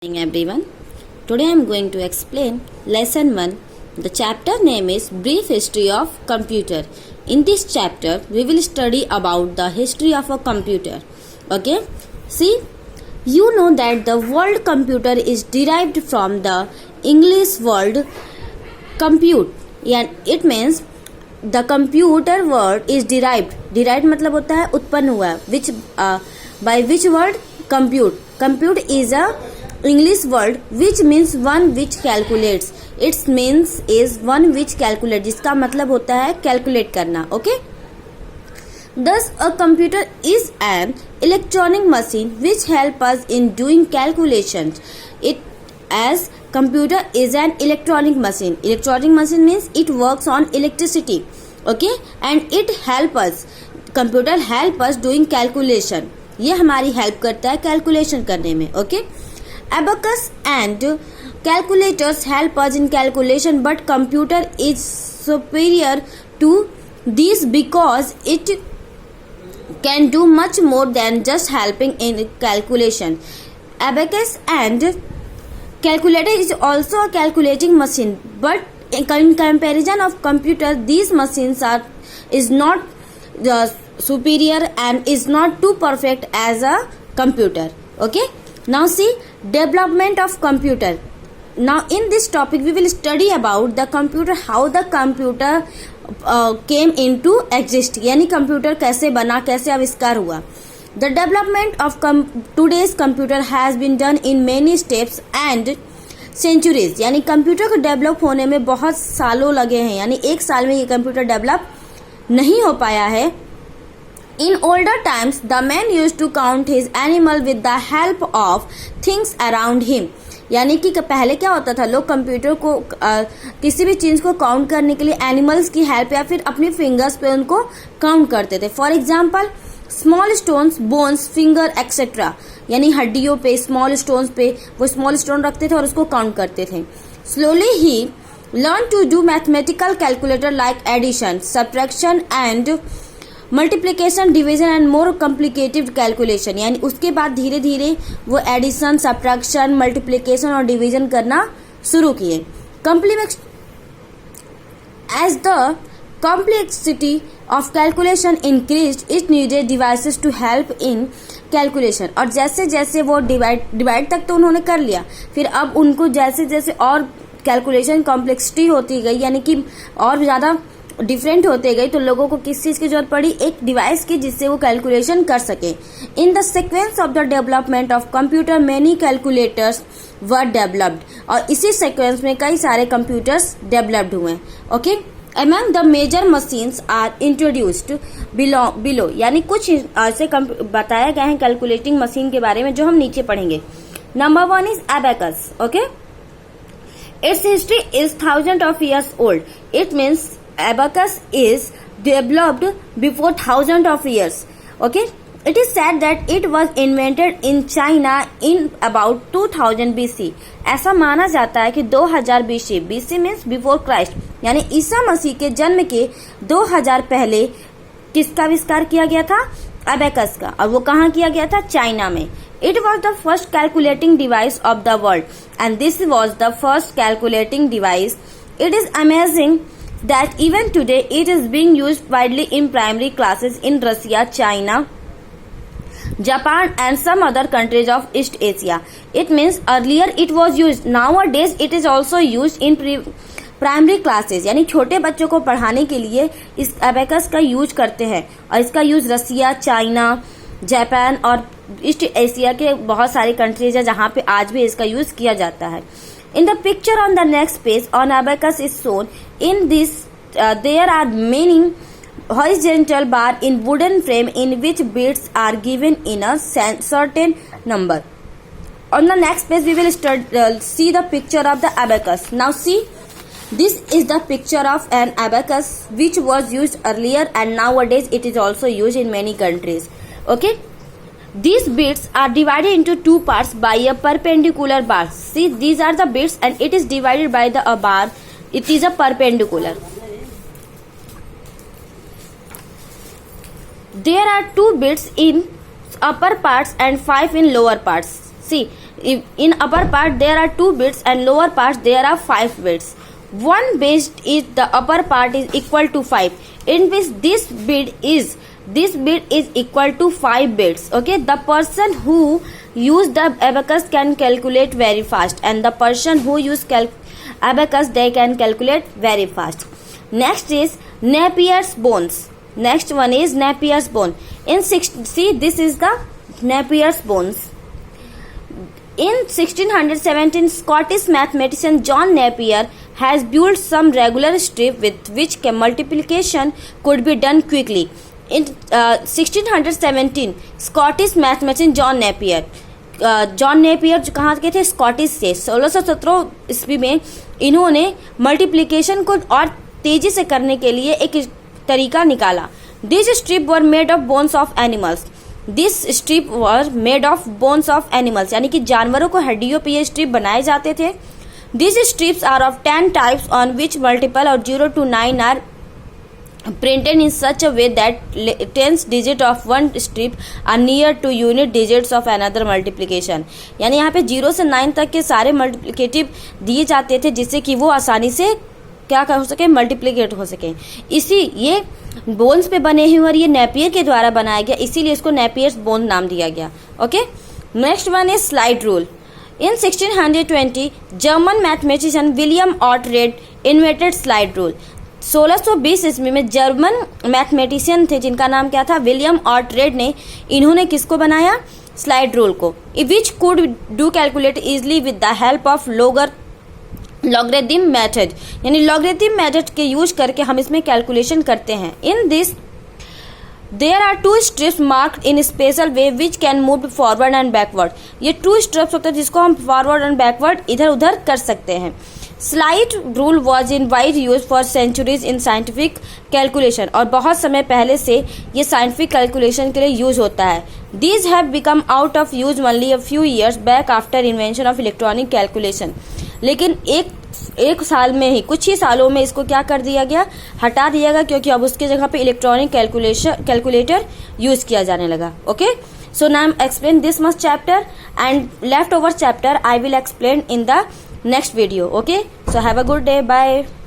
Good morning everyone. Today I am going to explain lesson 1. The chapter name is Brief History of Computer. In this chapter we will study about the history of a computer. Okay? See, you know that the word computer is derived from the English word compute. Yeah, it means the computer word is derived. Derived मतलब होता है उत्पन्न हुआ. By which word? Compute. Compute is a English word which means one which calculates. Its means is one which calculates, जिसका मतलब होता है calculate करना. Okay? Thus, a computer is an electronic machine which help us in doing calculations. It as computer is an electronic machine. Electronic machine means it works on electricity. Okay? And it help us. Computer help us doing calculation. ये हमारी help करता है calculation करने में. Okay? Abacus and calculators help us in calculation, but computer is superior to these because it can do much more than just helping in calculation. Abacus and calculator is also a calculating machine, but in comparison of computer, these machines is not superior and is not too perfect as a computer. Okay? Now see, development of computer. Now in this topic we will study about the computer, how the computer came into exist, यानी computer कैसे बना, कैसे आविष्कार हुआ. The development of today's computer has been done in many steps and centuries. यानी computer को develop होने में बहुत सालों लगे हैं, यानी एक साल में ये कंप्यूटर डेवलप नहीं हो पाया है. In older times, the man used to count his animal with the help of things around him. यानी कि पहले क्या होता था, लोग कंप्यूटर को किसी भी चीज को काउंट करने के लिए एनिमल्स की हेल्प या फिर अपने फिंगर्स पे उनको काउंट करते थे. For example, small stones, bones, finger etcetera, यानी हड्डियों पे, स्मॉल स्टोन्स पे वो स्मॉल स्टोन रखते थे और उसको काउंट करते थे. स्लोली ही learn to do mathematical calculator like addition, subtraction and multiplication, division and more complicated calculation. यानी उसके बाद धीरे धीरे वो एडिशन, सब्ट्रैक्शन, मल्टीप्लिकेशन और डिवीजन करना शुरू किए. As the complexity of calculation increased, it needed devices to help in calculation. और जैसे जैसे वो डिवाइड तक तो उन्होंने कर लिया, फिर अब उनको जैसे जैसे और कैलकुलेशन कॉम्प्लेक्सिटी होती गई, यानी कि और ज्यादा डिफरेंट होते गए, तो लोगों को किस चीज की जरूरत पड़ी, एक डिवाइस की जिससे वो कैलकुलेशन कर सके. In the sequence of the development of computer many calculators were developed. और इसी सीक्वेंस में कई सारे कंप्यूटर्स डेवलप्ड हुए. Okay, among the major machines are introduced below. यानी कुछ ऐसे बताया गया है कैलकुलेटिंग मशीन के बारे में जो हम नीचे पढ़ेंगे. Number 1 is abacus. Okay, it's history is thousand of years old. It means abacus is developed before thousands of years. Okay, it is said that it was invented in China in about 2000 BC. ऐसा माना जाता है कि 2000 BC. BC means before Christ, यानी ईसा मसीह के जन्म के 2000 पहले किसका आविष्कार किया गया था, abacus का. और वो कहाँ किया गया था, चाइना में. It was the first calculating device of the world and this was the first calculating device. It is amazing that even today it is being used widely in primary classes in Russia, China, Japan and some other countries of East Asia. It means earlier it was used, nowadays it is also used in primary classes, यानी छोटे बच्चों को पढ़ाने के लिए इस abacus का use करते हैं. और इसका यूज रसिया, चाइना, जापान और ईस्ट एशिया के बहुत सारी कंट्रीज है जहाँ पे आज भी इसका यूज किया जाता है. In the picture on the next page, on abacus is shown. In this, there are many horizontal bar in wooden frame in which bits are given in a certain number. On the next page, we will see the picture of the abacus. Now see, this is the picture of an abacus which was used earlier and nowadays it is also used in many countries. Okay. These bits are divided into two parts by a perpendicular bar. See, these are the bits and it is divided by the bar. It is a perpendicular. There are 2 bits in upper parts and 5 in lower parts. See, in upper part there are 2 bits and lower part there are 5 bits. One bit is the upper part is equal to 5, in which this bit is equal to 5 bits. Okay, the person who use the abacus can calculate very fast, and the person who use abacus, they can calculate very fast. Next is Napier's bones. Next one is Napier's bone. See, this is the Napier's bones. In 1617, Scottish mathematician John Napier has built some regular strip with which multiplication could be done quickly. In 1617, Scottish mathematician John Napier जो कहाँ के थे, Scottish से, 1617 ईस्वी में इन्होंने multiplication को और तेजी से करने के लिए एक तरीका निकाला. This strip were made of bones of animals. This strip were made of bones of animals, यानी कि जानवरों को हड्डियों पे ये स्ट्रिप बनाए जाते थे. This strips are of 10 types on which multiple और 0 to 9 are printed in such a way that 10th digit of one strip are near to unit digits of another multiplication. यानी यहाँ पे 0 से 9 तक के सारे मल्टीप्लिकेटिव दिए जाते थे जिससे कि वो आसानी से क्या हो सके, मल्टीप्लिकेट हो सके. इसी ये बोन्स पे बने हुए और ये नेपियर के द्वारा बनाया गया, इसीलिए इसको नेपियर्स बोन नाम दिया गया. Okay, next one is slide rule. In 1620, German mathematician William Oughtred invented slide rule. 1620 ईस्वी में जर्मन मैथमेटिशियन थे जिनका नाम क्या था, विलियम ऑर्टरेड ने. इन्होंने किसको बनाया, स्लाइड रूल को. Which could do calculate easily with the help of logarithm method, यानी लॉगरिथम मेथड के यूज करके हम इसमें कैलकुलेशन करते हैं. In this there are 2 strips marked in special way which can move forward and backward. ये 2 strips होते हैं जिसको हम फॉरवर्ड एंड बैकवर्ड इधर उधर कर सकते हैं. Slide rule was in wide use for centuries in scientific calculation, और बहुत समय पहले से ये साइंटिफिक कैलकुलेशन के लिए यूज होता है. These have become out of use only a few years back after invention of electronic calculation. लेकिन एक साल में ही, कुछ ही सालों में इसको क्या कर दिया गया, हटा दिया गया, क्योंकि अब उसके जगह पे इलेक्ट्रॉनिक कैलकुलेटर यूज किया जाने लगा. Okay, so now I explain this much chapter, and leftover chapter I will explain in the next video. Okay, so have a good day, bye.